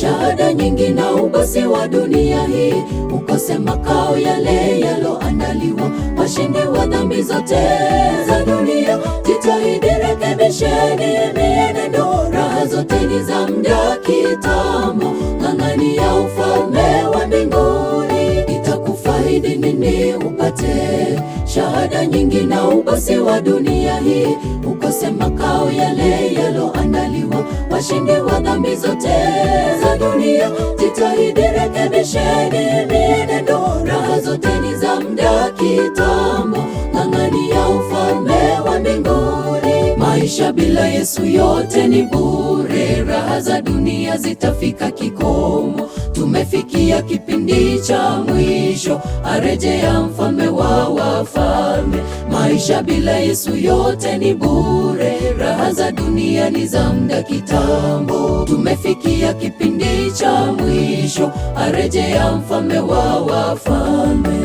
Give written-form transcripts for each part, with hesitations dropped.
shahada nyingi na ubosi wa dunia hii, ukose makao yale yaloandaliwa washindi wa dhambi zote za dunia. Jitahidi, rekebisheni mienendo, raha zote ni za muda kitambo. Ng'ang'ania ufalme wa mbinguni, itakufaidi nini upate shahada nyingi na ubosi wa dunia hii, ukose makao yale yaloandaliwa washindi wa dhambi zote za dunia. Jitahidi, rekebisheni mienendo, raha zote ni za muda kitambo. Ng'ang'ania ufalme wa mbinguni. Maisha bila Yesu yote ni bure, raha za dunia zitafika kikomo. Tumefikia kipindi cha mwisho, arejea mfalme wa wafalme. Maisha bila Yesu yote ni bure, raha za dunia ni za muda kitambo. Tumefikia kipindi cha mwisho, arejea mfalme wa wafalme.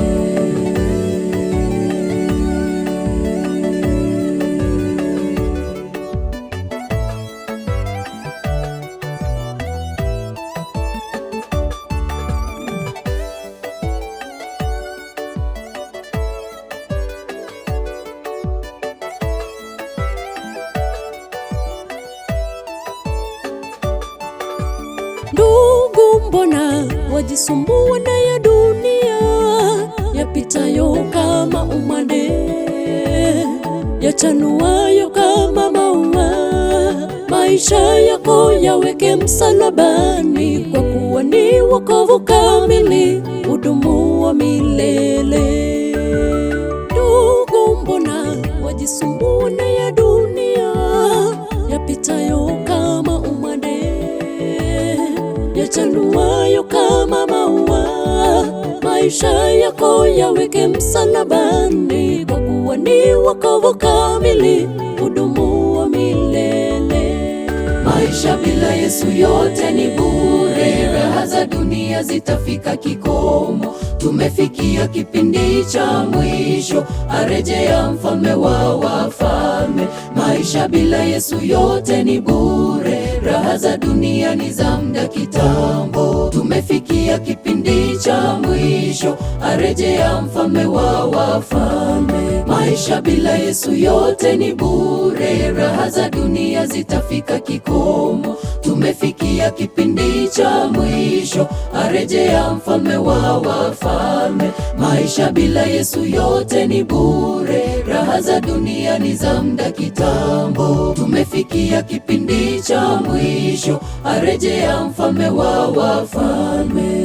Ndugu, mbona wajisumbua na ya dunia, yapitayo kama umande, yachanuayo kama maua? Maisha yako yaweke msalabani, kwa kuwa ni wokovu kamili, udumu wa milele. Ndugu, mbona wajisumbua na ya dunia, yapitayo kama umande, yachanuayo kama maua? Maisha yako yaweke msalabani, kwa kuwa ni wokovu kamili, udumu wa milele. Maisha bila Yesu yote ni bure, raha za dunia zitafika kikomo. Tumefikia kipindi cha mwisho, arejea mfalme wa wafalme. Maisha bila Yesu yote ni bure, raha za dunia ni za muda kitambo. Tumefikia kipindi cha mwisho, arejea mfalme wa wafalme. Maisha bila Yesu yote ni bure, raha za dunia zitafika kikomo. Tumefikia kipindi cha mwisho, arejea mfalme wa wafalme. Maisha bila Yesu yote ni bure, raha za dunia ni za muda kitambo. Tumefikia kipindi cha mwisho, arejea mfalme wa wafalme.